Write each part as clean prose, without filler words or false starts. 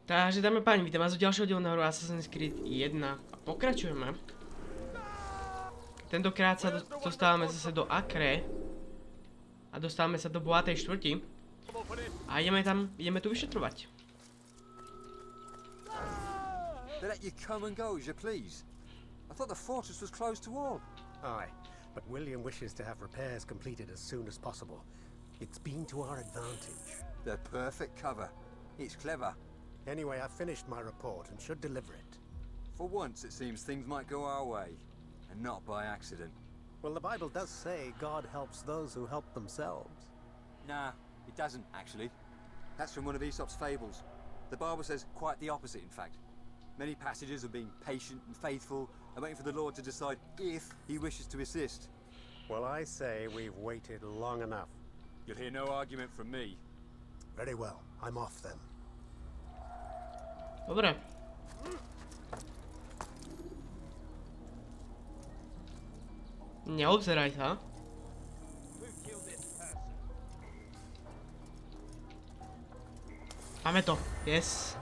Takže dáme páni, vítam vás u ďalšieho dielu na hru Assassin's Creed 1 a pokračujeme. Tentokrát sa dostávame zase do Acre a dostávame sa do bohatej štvrti a ideme tu vyšetrovať. They let you come and go as you please. I thought the fortress was closed to all. Aye, but William wishes to have repairs completed as soon as possible. It's been to our advantage. The perfect cover. It's clever. Anyway, I've finished my report and should deliver it. For once, it seems things might go our way, and not by accident. Well, the Bible does say God helps those who help themselves. Nah, it doesn't, actually. That's from one of Aesop's fables. The Bible says quite the opposite, in fact. Many passages of being patient and faithful and waiting for the Lord to decide if he wishes to assist. Well, I say we've waited long enough. You'll hear no argument from me. Very well, I'm off then. Dobre. Neobzeraj sa. Máme to. Yes.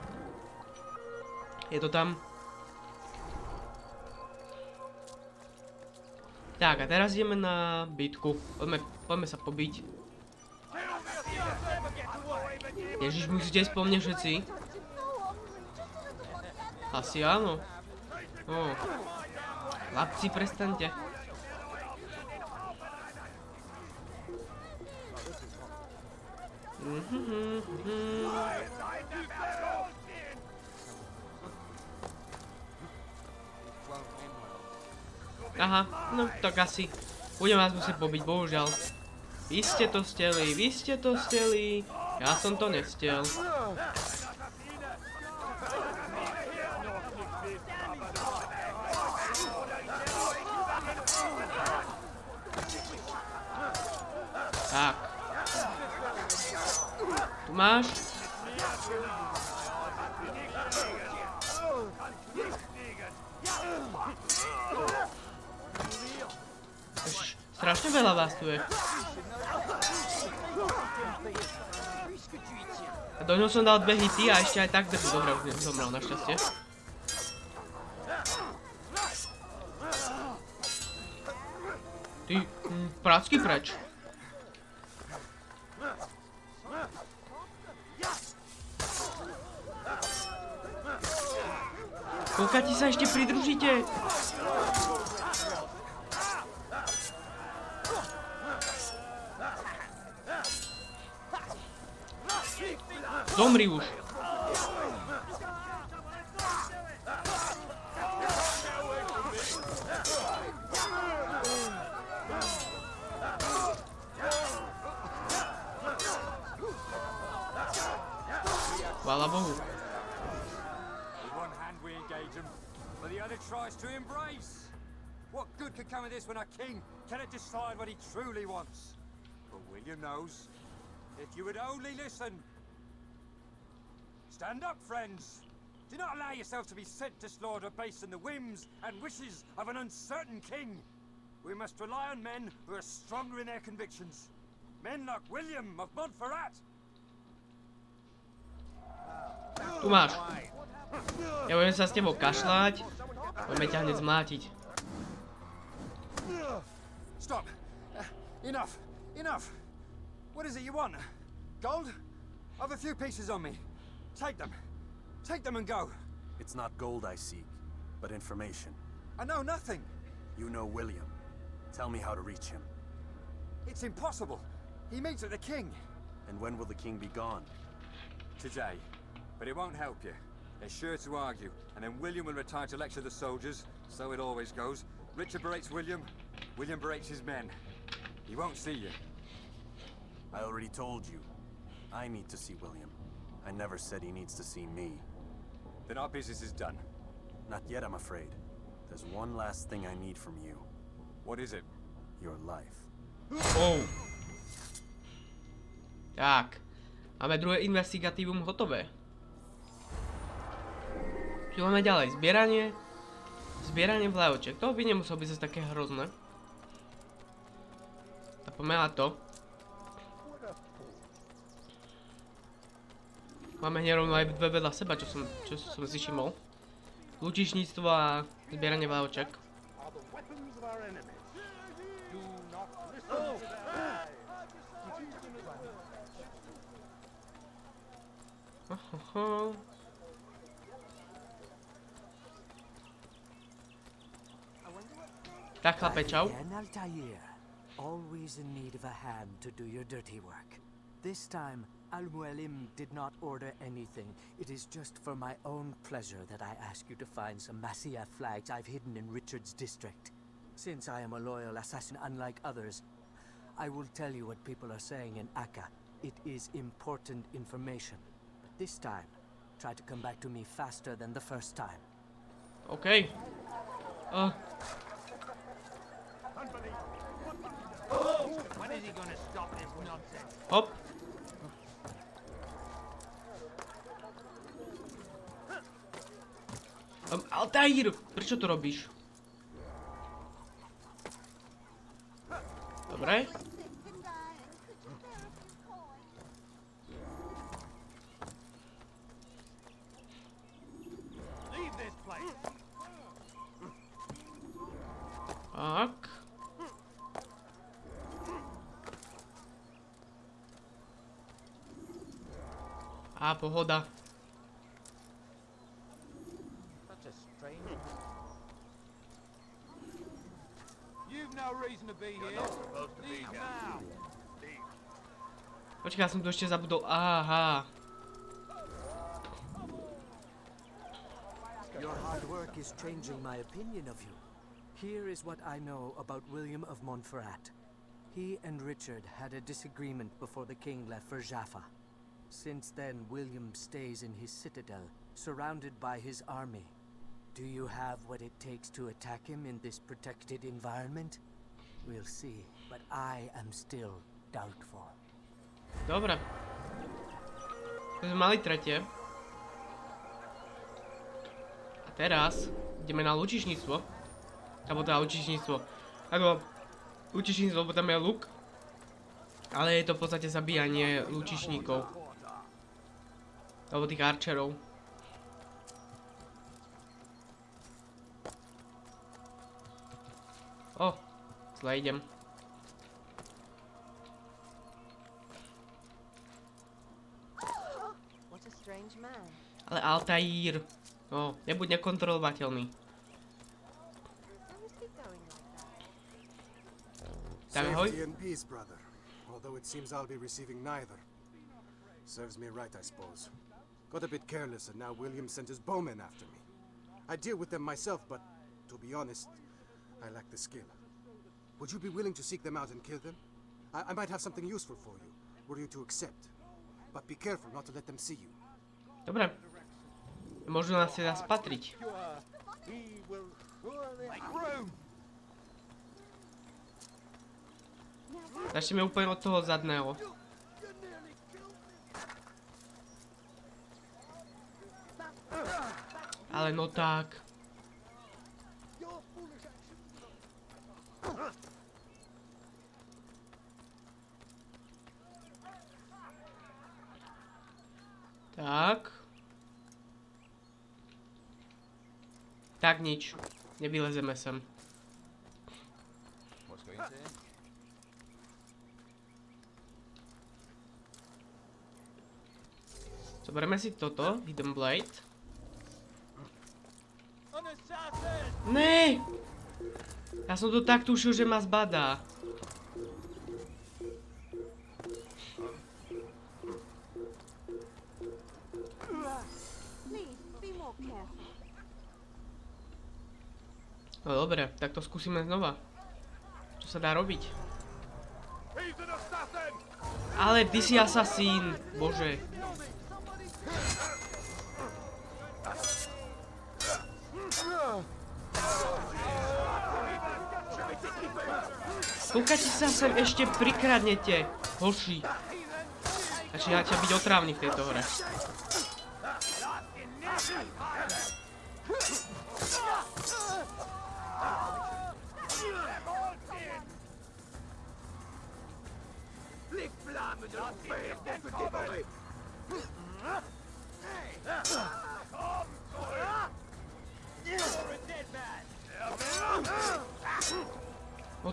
Je to tam. Tak, a teraz ideme na bitku. Poďme sa pobiť. Ježiš, musíte ísť po mne všetci. Asi áno. Chlapci, prestaňte. Aha, no tak asi. Budem vás musieť pobiť, bohužiaľ. Vy ste to steli. Ja som to nestel. Tak. Tu máš. Strašne veľa vás tu je. A do ňoho som dal 2 hity a ešte aj tak drhu. Dobre, už nezomrel našťastie. Ty, pracky preč. Koľka ti sa ešte pridružíte? Zomri už. Chvála Bohu. But the other tries to embrace. What good could come of this when a king cannot decide what he truly wants? But William knows. If you would only listen. Stand up, friends. Do not allow yourself to be sent to slaughter based on the whims and wishes of an uncertain king. We must rely on men who are stronger in their convictions. Men like William of MONTFERRAT. Tu máš. Ja budem sa s tebou kašľať. Budeme ťa hneď zmlátiť. Stop. Enough. What is it you want? Gold? I've a few pieces on me. Take them. Take them and go. It's not gold I seek, but information. I know nothing. You know William. Tell me how to reach him. It's impossible. He meets with the king. And when will the king be gone? Today. But it won't help you. They're sure to argue, and then William will retire to lecture the soldiers. So it always goes. Richard berates William. William berates his men. He won't see you. I already told you. I need to see William. I never said he needs to see me. Then our business is done. Not yet, I'm afraid. There's one last thing I need from you. What is it? Your life. Oh. Tak. Máme druhé investigatívum hotové. Čo máme ďalej? Zbieranie vlajočiek. To by nemuselo byť zase také hrozné. A poďme na to. Máme nerovno aj dve vedľa seba, čo som si všimol. Lučišníctvo a zbieranie váhoček. Tak, chlape, čau. Always in need of a hand to do your dirty work. This time, Al-Mualim did not order anything. It is just for my own pleasure that I ask you to find some Masyaf flags I've hidden in Richard's district. Since I am a loyal assassin unlike others, I will tell you what people are saying in Akka. It is important information. But this time, try to come back to me faster than the first time. OK. Hop. Altair, prečo to robíš? Dobre. Tak. A pohoda. Počkaj, ja som tu ešte zabudol. Aha. Your hard work is changing my opinion of you. Here is what I know about William of Montferrat. He and Richard had a disagreement before the king left for Jaffa. Since then, William stays in his citadel, surrounded by his army. Do you have what it takes to attack him in this protected environment? We'll see, but I am still doubtful. Dobre. To sme mali tretie. A teraz ideme na lučišníctvo. Alebo teda lučišníctvo. Ako lučišníctvo, lebo tam je luk. Ale je to v podstate zabíjanie lučišníkov. Alebo tých archerov. O, zle idem. Ale Altair. No, nebuď nekontrolovateľný. Tak ahoj. Safety and peace, brother. Although it seems I'll be receiving neither. Serves me right, I suppose. Got a bit careless and now William sent his bowmen after me. I deal with them myself, but to be honest, I lack the skill. Would you be willing to seek them out and kill them? I might have something useful for you, were you to accept. But be careful not to let them see you. Dobre. Možno nás teda spatriť. Začneme úplne od toho zadného. Ale no tak. Tak. Tak nič. Nevylezeme sem. Zoberieme si toto, Hidden Blade. Ne! Ja som to tak tušil, že ma zbadá. No dobre, tak to skúsime znova. Čo sa dá robiť? Ale ty si asasín, bože. Kúkajte sa sem ešte prikradnete, hoši. Začína ťa byť otrávny v tejto hre.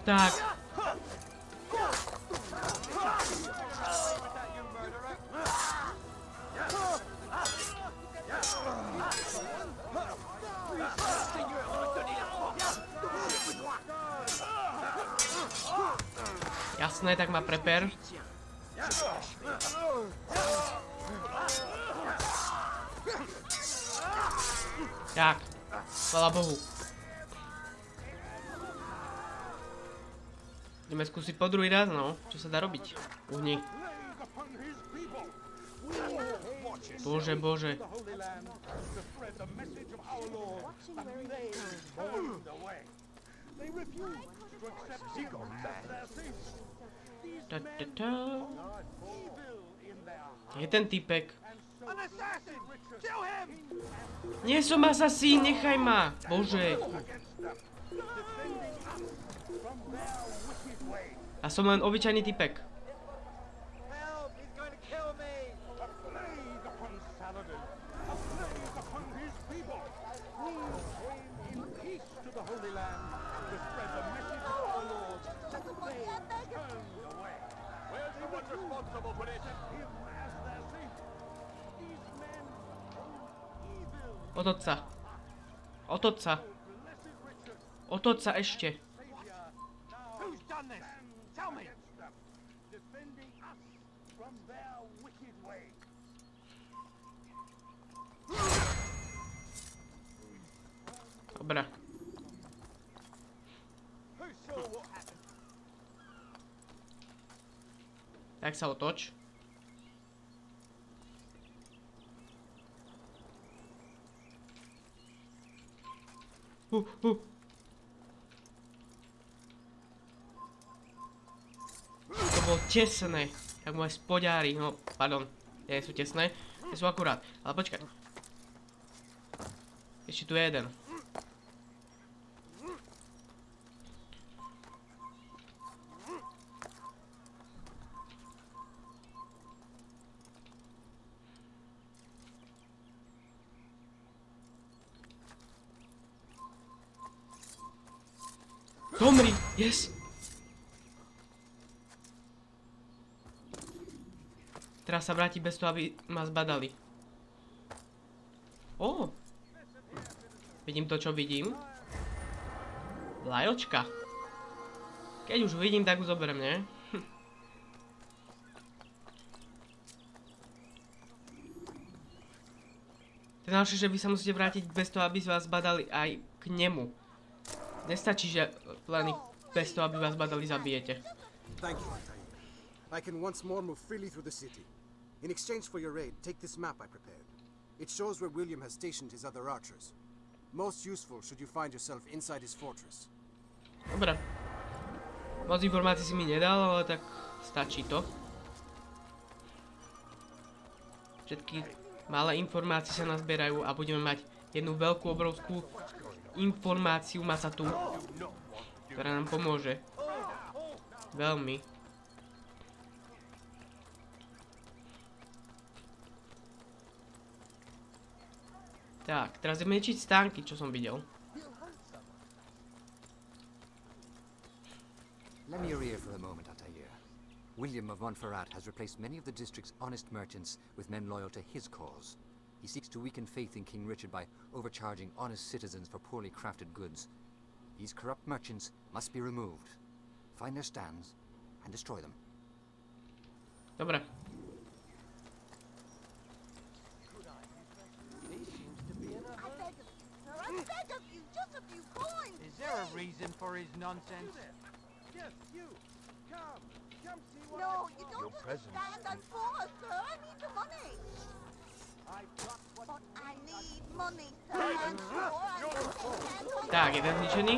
tak. Jasné, tak ma preper. Tak, chvála Bohu. Ideme skúsiť po druhý raz, no. Čo sa dá robiť? Uhni. Bože, bože. Je ten typek. Nie som asasín, nechaj ma. Bože. A som len obyčajný typek. Otoď sa. Otoď sa. Otoď sa ešte. Dobre. Tak sa otoč. To bolo tesné. Tak moje spodňári, no, pardon. Nie sú tesné, tie sú akurát. Ale počkaj. Ešte tu je jeden. Zomri, yes. Teraz sa vráti bez toho, aby ma zbadali. Ó. Vidím to, čo vidím. Lajočka. Keď už vidím, tak ju zoberiem, nie? To je najlepšie, že vy sa musíte vrátiť bez toho, aby vás zbadali aj k nemu. Nestačí, že len bez toho, aby vás badali, zabijete. Thank you, Altair. I can once more move freely through the city. In exchange for your aid, take this map I prepared. It shows where William has stationed his other archers. Most useful should you find yourself inside his fortress. Dobre. Moc informácií si mi nedal, ale tak stačí to. Všetky malé informácie sa nazbierajú a budeme mať jednu veľkú, obrovskú informáciu masatú, ktorá nám pomôže. Veľmi. Tak, teraz ideme liečiť stánky, čo som videl. Lend me your ear for a moment, Altair. William of Montferrat has replaced many of the district's honest merchants with men loyal to his cause. He seeks to weaken faith in King Richard by overcharging honest citizens for poorly crafted goods. These corrupt merchants must be removed. Find their stands and destroy them. Dobre. Is there a reason for his nonsense? Yes, you. Come. Come see what No, you don't understand. I'm poor, sir. I need the money. But I need money, sir. I'm poor. I need Tak, jeden zničený.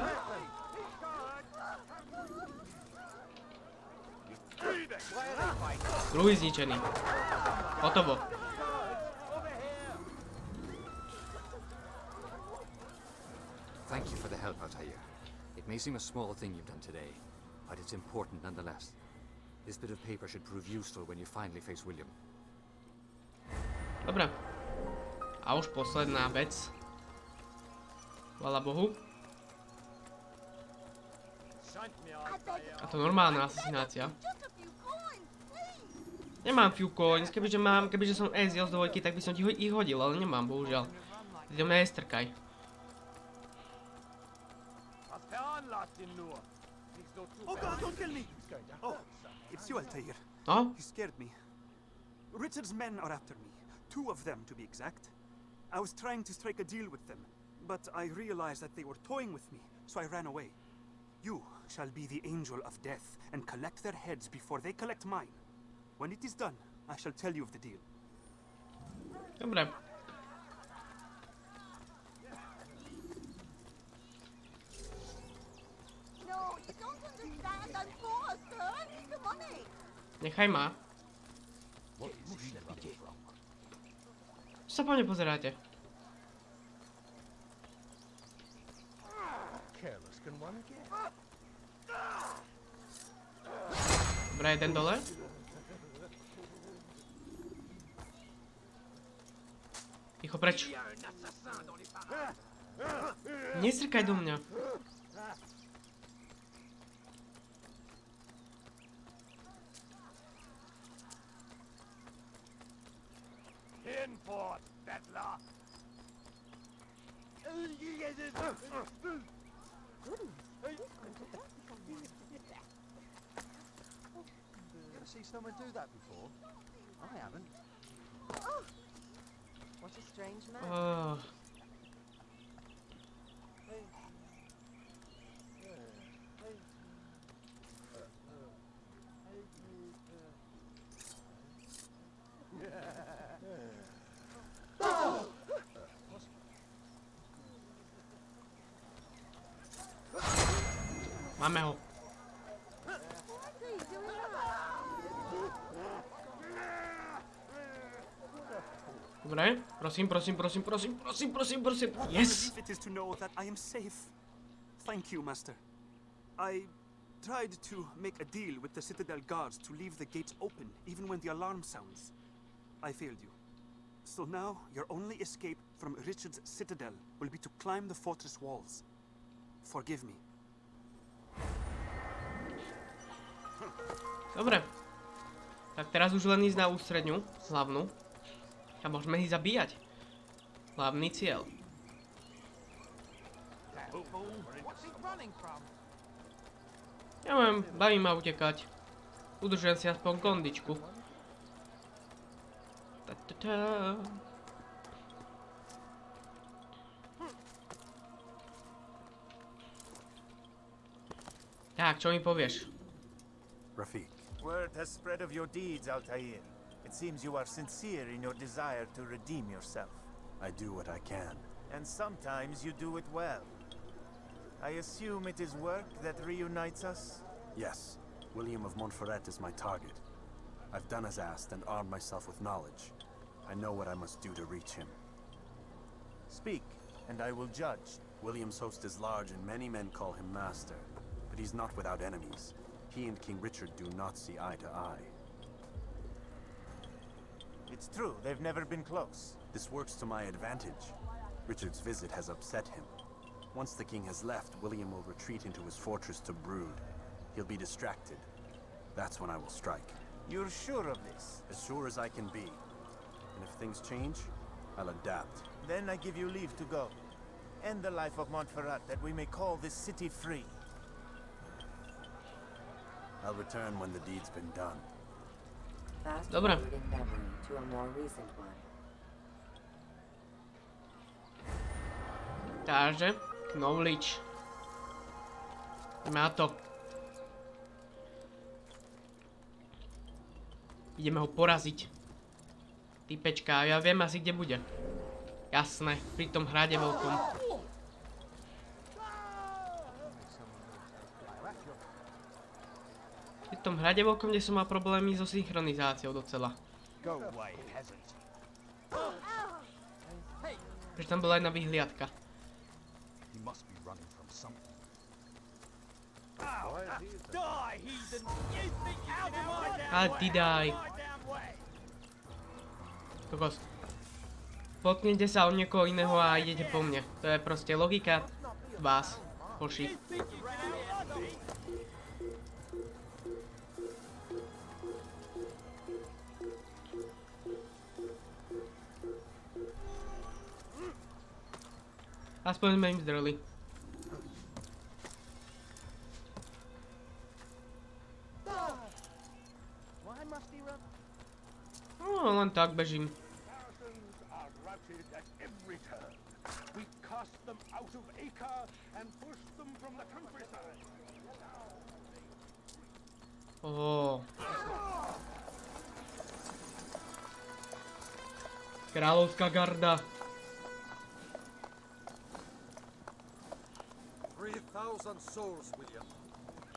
Druhý zničený. Hotovo. Thank you for the help, Altair. It may seem a small thing you've done today, but it's important nonetheless. This bit of paper should prove useful when you finally face William. Dobre. A už posledná vec. Chvála Bohu. A to normálna asasinácia. Just a few coins, please. Nemám few coins, kebyže som SIEel z dvojky, tak by som ti ich hodil, ale nemám, bohužiaľ. Ty do mňa nestrkaj. Oh God, don't kill me! Oh, it's you, Altair. No? You scared me. Richard's men are after me. 2 of them, to be exact. I was trying to strike a deal with them, but I realized that they were toying with me, so I ran away. You shall be the angel of death and collect their heads before they collect mine. When it is done, I shall tell you of the deal. Dobre. No, you don't understand. I'm poor, sir. I need the money. Nechaj ma. Čo sa po mne pozeráte? Dobre, jeden dole. Ticho, preč. Nestrkaj do mňa. Ever see someone do that before? I haven't. What a strange man. Oh. Máme ho. Dobre, prosím. Yes! It is to know that I am safe. Thank you, Master. I tried to make a deal with the Citadel guards to leave the gates open, even when the alarm sounds. I failed you. So now, your only escape from Richard's Citadel will be to climb the fortress walls. Forgive me. Dobre. Tak teraz už len ísť na ústredňu, hlavnú. A môžeme ich zabíjať. Hlavný cieľ. Ja baví ma utekať. Udržujem si aspoň kondičku. Tak, čo mi povieš? Rafiq. Word has spread of your deeds, Altair. It seems you are sincere in your desire to redeem yourself. I do what I can. And sometimes you do it well. I assume it is work that reunites us? Yes, William of MONTFERRAT is my target. I've done as asked and armed myself with knowledge. I know what I must do to reach him. Speak, and I will judge. William's host is large and many men call him master, but he's not without enemies. He and King Richard do not see eye to eye. It's true, they've never been close. This works to my advantage. Richard's visit has upset him. Once the king has left, William will retreat into his fortress to brood. He'll be distracted. That's when I will strike. You're sure of this? As sure as I can be. And if things change, I'll adapt. Then I give you leave to go. End the life of Montferrat, that we may call this city free. I'll return when the deed's been done. Dobre. Takže, knowledge. Má to. Ideme ho poraziť. Typečka, ja viem asi kde bude. Jasné, pri tom hrade veľkom. Pri tom hrade veľkom, kde som mal problémy so synchronizáciou docela. Pretože tam bola jedna vyhliadka. Ale ty daj. Kokos. Potknete sa o niekoho iného a idete po mne. To je proste logika vás, hoši. Aspoň sme im zdreli. No, len tak bežím. Kráľovská garda. 3,000 souls, William.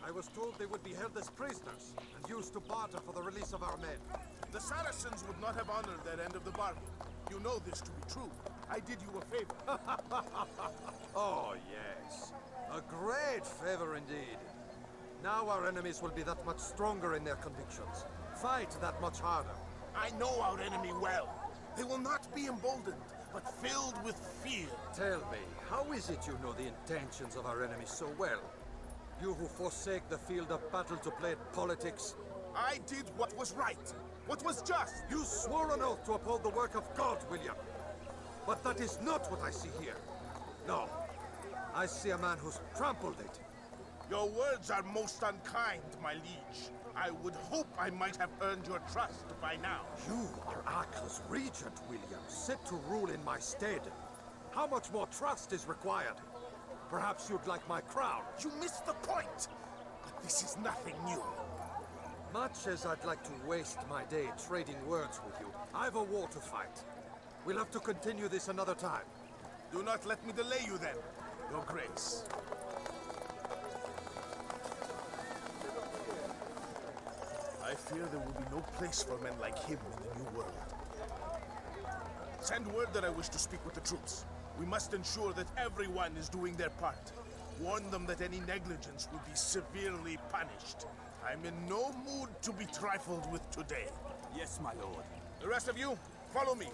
I was told they would be held as prisoners and used to barter for the release of our men. The Saracens would not have honored their end of the bargain. You know this to be true. I did you a favor. Oh, yes. A great favor indeed. Now our enemies will be that much stronger in their convictions. Fight that much harder. I know our enemy well. They will not be emboldened, but filled with fear. Tell me, how is it you know the intentions of our enemies so well? You who forsake the field of battle to play at politics? I did what was right, what was just. You swore an oath to uphold the work of God, William. But that is not what I see here. No, I see a man who's trampled it. Your words are most unkind, my liege. I would hope I might have earned your trust by now. You are Arkle's regent, William, set to rule in my stead. How much more trust is required? Perhaps you'd like my crown. You missed the point. But this is nothing new. Much as I'd like to waste my day trading words with you, I've a war to fight. We'll have to continue this another time. Do not let me delay you then, Your Grace. I fear there will be no place for men like him in the New World. Send word that I wish to speak with the troops. We must ensure that everyone is doing their part. Warn them that any negligence will be severely punished. I'm in no mood to be trifled with today. Yes, my lord. The rest of you, follow me.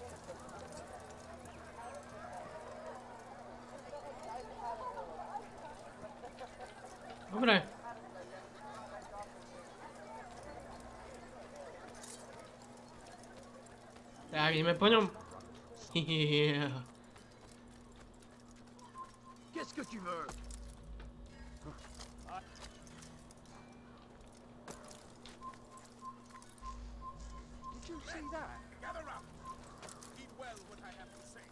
Dobre. Tak, ideme po ňom. Yeah. Qu'est-ce que tu veux? Did you see that? Gather round. Heed well what I have to say.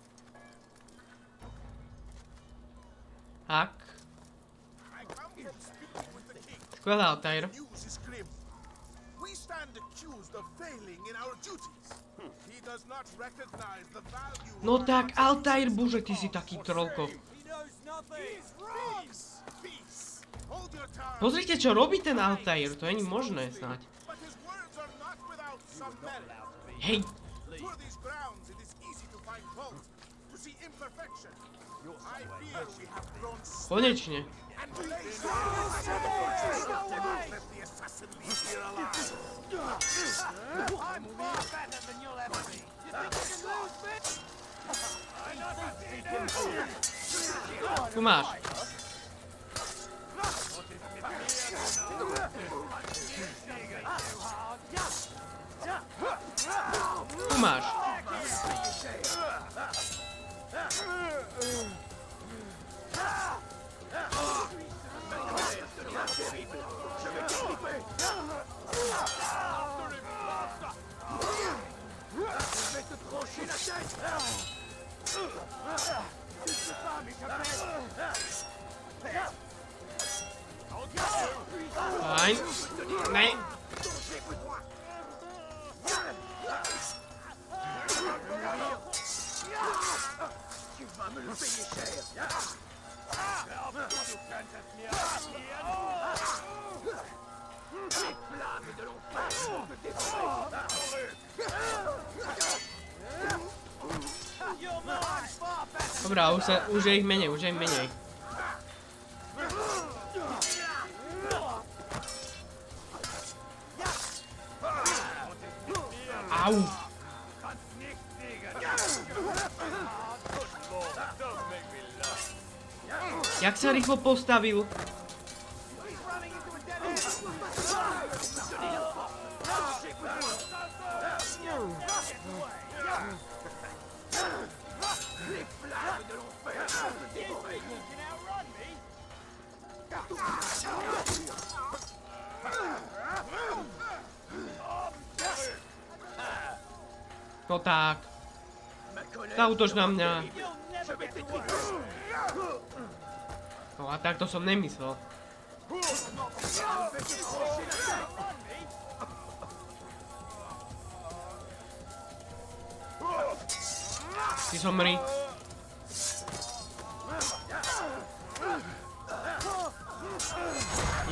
Tak. I come from speaking with the king. Skvelé, Altair. The news is grim. We stand accused of failing in our duties. He does not recognize the value. No tak, Altair, bože, ty si taký trolko. Pozrite, čo robí ten Altair, to není možné snáď. Hej! Konečne. Tu máš. Tu máš. Fajn. Ne. Dobrá, už je ich menej, Au. Jak sa rýchlo postavil? No tak. Zaútoč na mňa. No a takto som nemyslel. Ty somri.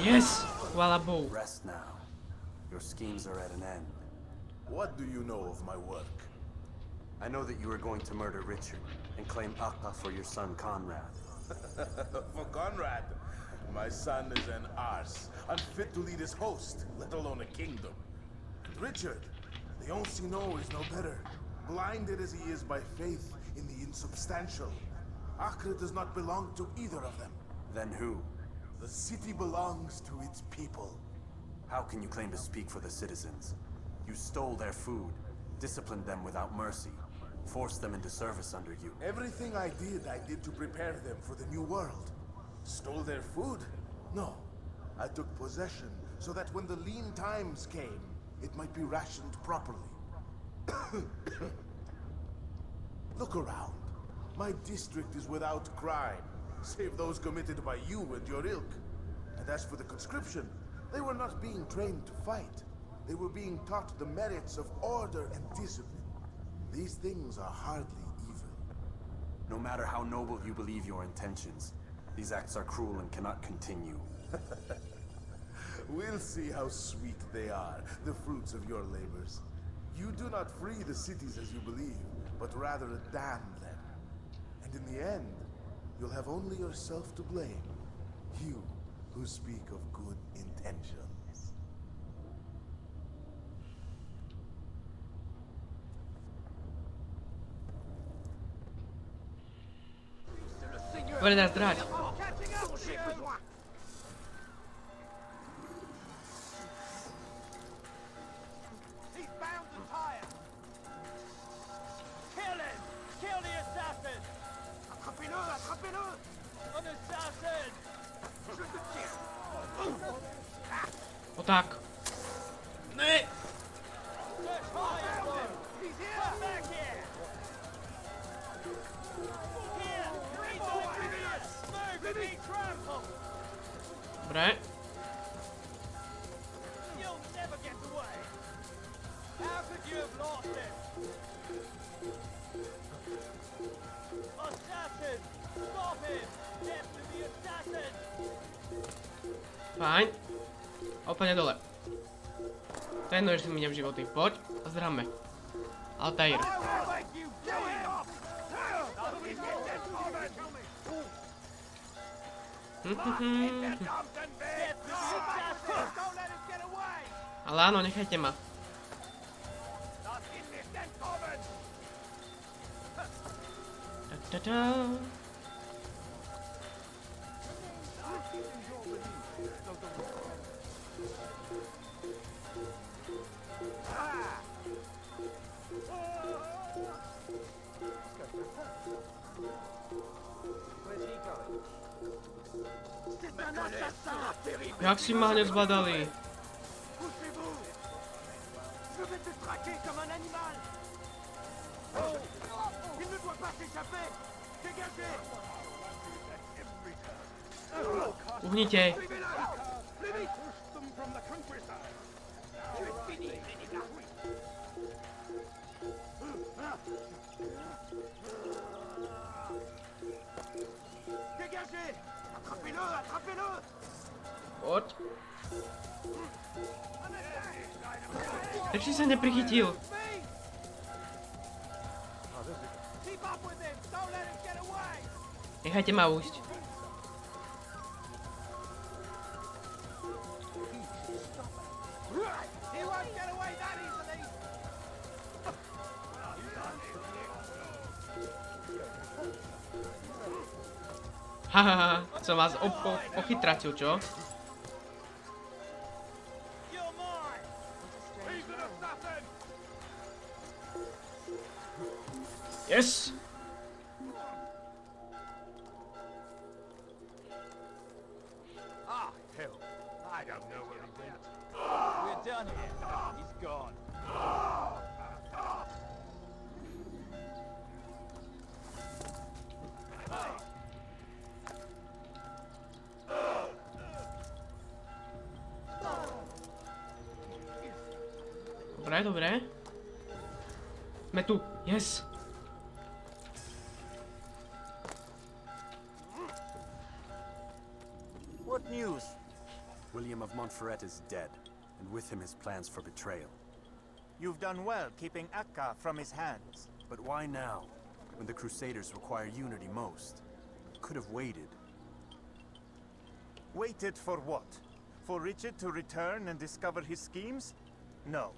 Yes! Chvála Bohu. Rest now. Your schemes are at an end. What do you know of my work? I know that you are going to murder Richard and claim Akka for your son Conrad. For Conrad, my son is an arse, unfit to lead his host, let alone a kingdom. And Richard, the Oncino is no better, blinded as he is by faith in the insubstantial. Acre does not belong to either of them. Then who? The city belongs to its people. How can you claim to speak for the citizens? You stole their food, disciplined them without mercy, forced them into service under you. Everything I did to prepare them for the new world. Stole their food? No. I took possession so that when the lean times came, it might be rationed properly. Look around. My district is without crime, save those committed by you and your ilk. And as for the conscription, they were not being trained to fight. They were being taught the merits of order and discipline. These things are hardly evil. No matter how noble you believe your intentions, these acts are cruel and cannot continue. We'll see how sweet they are, the fruits of your labors. You do not free the cities as you believe, but rather damn them. And in the end, you'll have only yourself to blame. You who speak of good intentions. Dobre, dá zdráť. O tak. Ne! Dobre. Fajn. A úplne dole. To je jedno, že si miniem životy. Poď a zdráme. Altair. Ale áno, nechajte ma. Jak si ma hneď zvládali? Uhnite. Poď. Prečo sa neprichytil? Nechajte ma újsť. Hahaha, som vás ochytratil, čo? Yes! Ah, hell. I don't know where he went. We're done here. He's gone. Dobre, dobre. Sme tu. Yes. What news? William of Montferrat is dead, and with him his plans for betrayal. You've done well keeping Akka from his hands. But why now, when the Crusaders require unity most? Could have waited. Waited for what? For Richard to return and discover his schemes? No.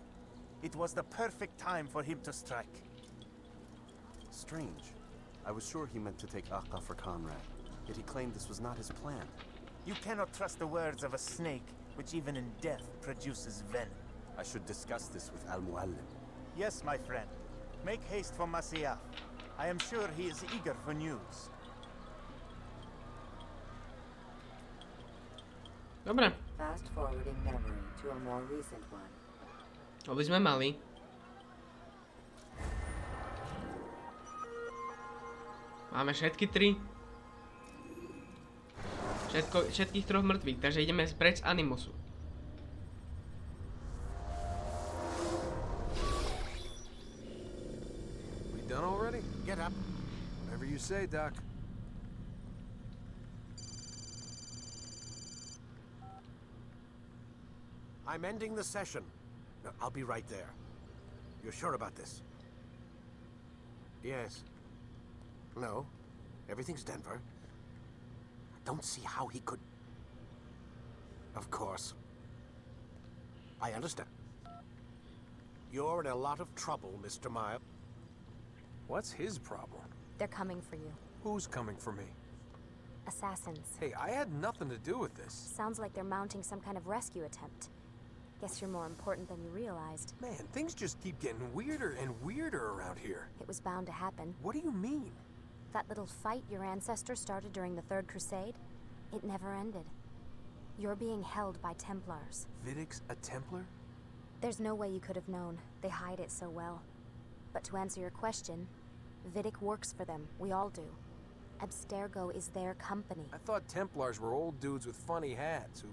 It was the perfect time for him to strike. Strange. I was sure he meant to take Akka for Conrad, yet he claimed this was not his plan. You cannot trust the words of a snake, which even in death produces venom. I should discuss this with Al-Muallim. Yes, my friend. Make haste for Masyaf. I am sure he is eager for news. Dobre. Fast forwarding memory to a more recent one. To by sme mali. Máme všetky tri. Všetkých troch mŕtvych, takže ideme preč z Animusu. We done already? Get up. Whatever you say, Doc. I'm ending the session. No, I'll be right there. You're sure about this? Yes. No. Everything's Denver. I don't see how he could... Of course. I understand. You're in a lot of trouble, Mr. Miles. What's his problem? They're coming for you. Who's coming for me? Assassins. Hey, I had nothing to do with this. Sounds like they're mounting some kind of rescue attempt. Guess you're more important than you realized. Man, things just keep getting weirder and weirder around here. It was bound to happen. What do you mean? That little fight your ancestors started during the Third Crusade, it never ended. You're being held by Templars. Vidic's a Templar? There's no way you could have known. They hide it so well. But to answer your question, Vidic works for them. We all do. Abstergo is their company. I thought Templars were old dudes with funny hats who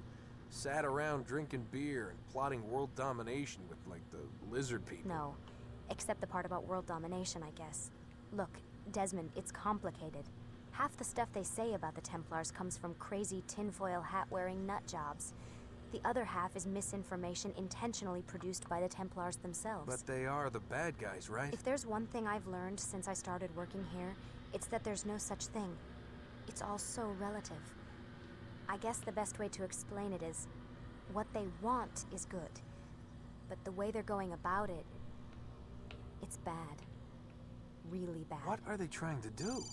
sat around drinking beer and plotting world domination with, like, the lizard people. No, except the part about world domination, I guess. Look, Desmond, it's complicated. Half the stuff they say about the Templars comes from crazy tinfoil hat-wearing nut jobs. The other half is misinformation intentionally produced by the Templars themselves. But they are the bad guys, right? If there's one thing I've learned since I started working here, it's that there's no such thing. It's all so relative. I guess the best way to explain it is, what they want is good. But the way they're going about it, it's bad. Really bad. What are they trying to do?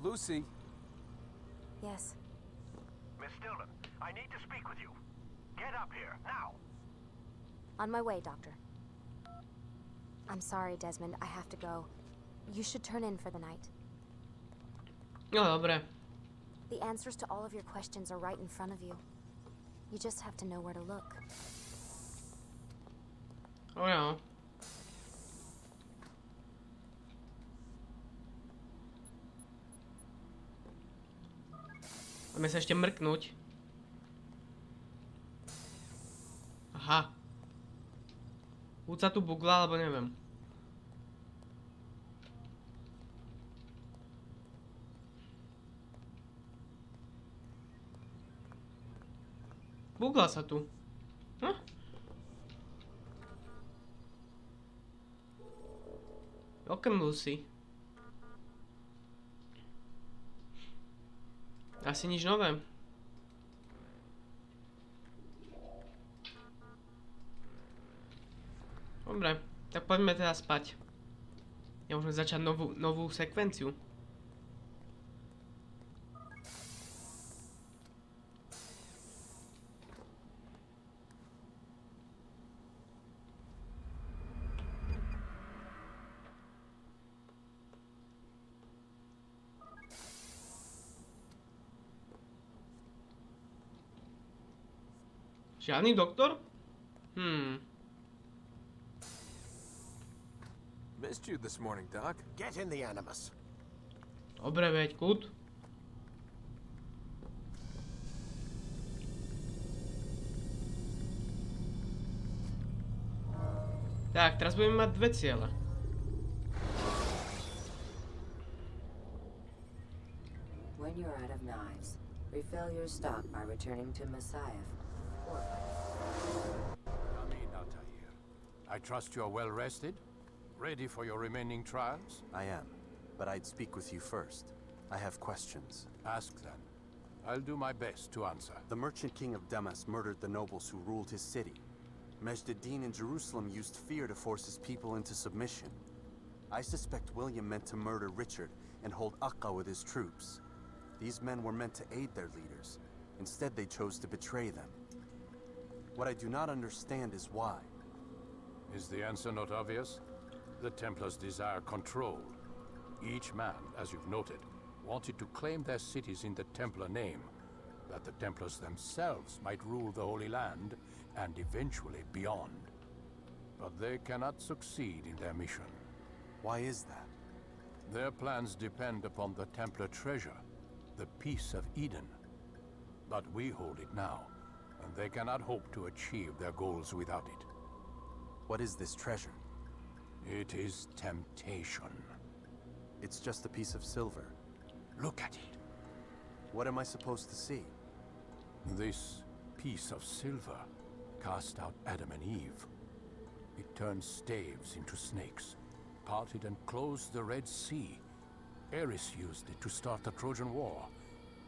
Lucy. Yes. Miss Stillman, I need to speak with you. Get up here, now! On my way, Doctor. I'm sorry, Desmond. I have to go. You should turn in for the night. No, dobre. The answers to all of your questions are right in front of you. You just have to know where to look. Oh no. Máme sa ešte mrknúť. Aha. Buď sa tu bugla, alebo neviem. Bugla sa tu. Hm? Welcome, Lucy. Asi nič nové. Dobre, tak poďme teda spať. Ja môžeme začať novú sekvenciu. Žiadny doktor? Missed you this morning, Doc. Get in the Animus. Dobre, veď, kút. Tak, teraz budeme mať dve ciele. When you're out of knives, refill your stock by returning to Messiah. Come in, Altair. I trust you're well rested? Ready for your remaining trials? I am, but I'd speak with you first. I have questions. Ask then. I'll do my best to answer. The merchant king of Damas murdered the nobles who ruled his city. Majd-ad-Din in Jerusalem used fear to force his people into submission. I suspect William meant to murder Richard and hold Akka with his troops. These men were meant to aid their leaders. Instead, they chose to betray them. What I do not understand is why. Is the answer not obvious? The Templars desire control. Each man, as you've noted, wanted to claim their cities in the Templar name, that the Templars themselves might rule the Holy Land and eventually beyond. But they cannot succeed in their mission. Why is that? Their plans depend upon the Templar treasure, the Peace of Eden. But we hold it now, and they cannot hope to achieve their goals without it. What is this treasure? It is temptation. It's just a piece of silver. Look at it. What am I supposed to see? This piece of silver cast out Adam and Eve. It turned staves into snakes, parted and closed the Red Sea. Ares used it to start the Trojan War,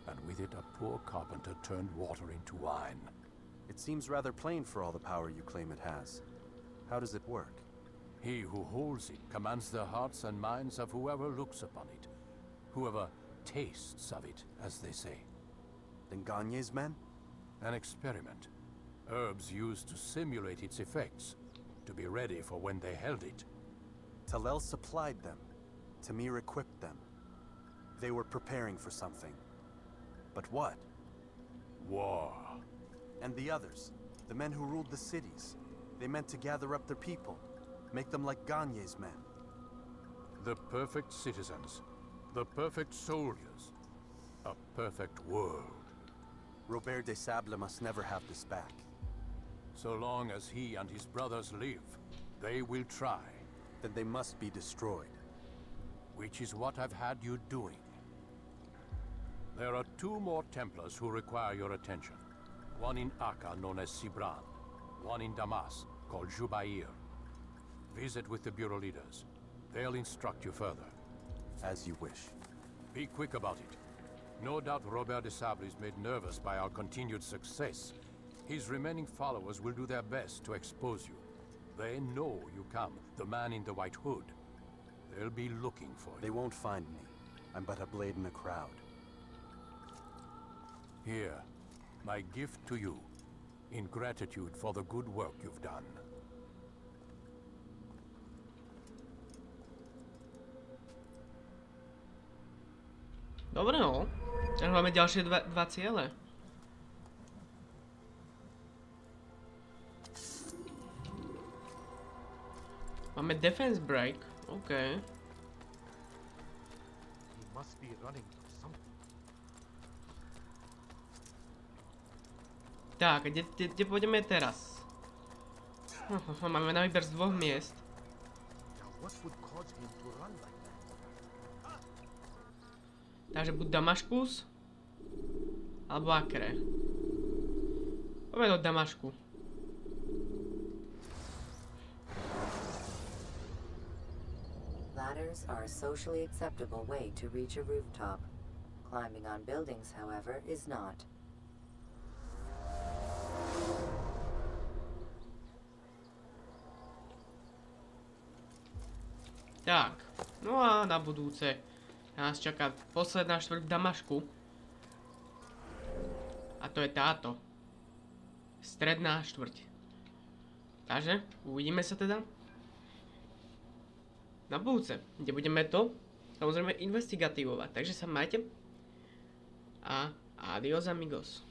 and with it a poor carpenter turned water into wine. It seems rather plain for all the power you claim it has. How does it work? He who holds it commands the hearts and minds of whoever looks upon it, whoever tastes of it, as they say. Then Gagne's men? An experiment. Herbs used to simulate its effects, to be ready for when they held it. Talel supplied them. Tamir equipped them. They were preparing for something. But what? War. And the others, the men who ruled the cities, they meant to gather up their people, make them like Gagne's men. The perfect citizens, the perfect soldiers, a perfect world. Robert de Sable must never have this back. So long as he and his brothers live, they will try. Then they must be destroyed. Which is what I've had you doing. There are two more Templars who require your attention. One in Akka, known as Sibran. One in Damas, called Jubair. Visit with the Bureau leaders. They'll instruct you further. As you wish. Be quick about it. No doubt Robert de Sable is made nervous by our continued success. His remaining followers will do their best to expose you. They know you come, the man in the white hood. They'll be looking for you. They won't find me. I'm but a blade in a crowd. Here, my gift to you, in gratitude for the good work you've done. Dobre no. Takže máme ďalšie dva ciele. Máme defense break. OK. He must be running from something. Tak, kde pôjdeme teraz? Máme na výber z dvoch miest. Takže buď Damaškus, alebo Akre. Poďme do Damašku. Ladders are a socially acceptable way to reach a rooftop. Climbing on buildings, however, is not. Tak, no a na budúce nás čaká posledná štvrť v Damašku. A to je táto. Stredná štvrť. Takže, uvidíme sa teda na budúce, kde budeme to samozrejme investigatívovať. Takže sa majte a adios amigos.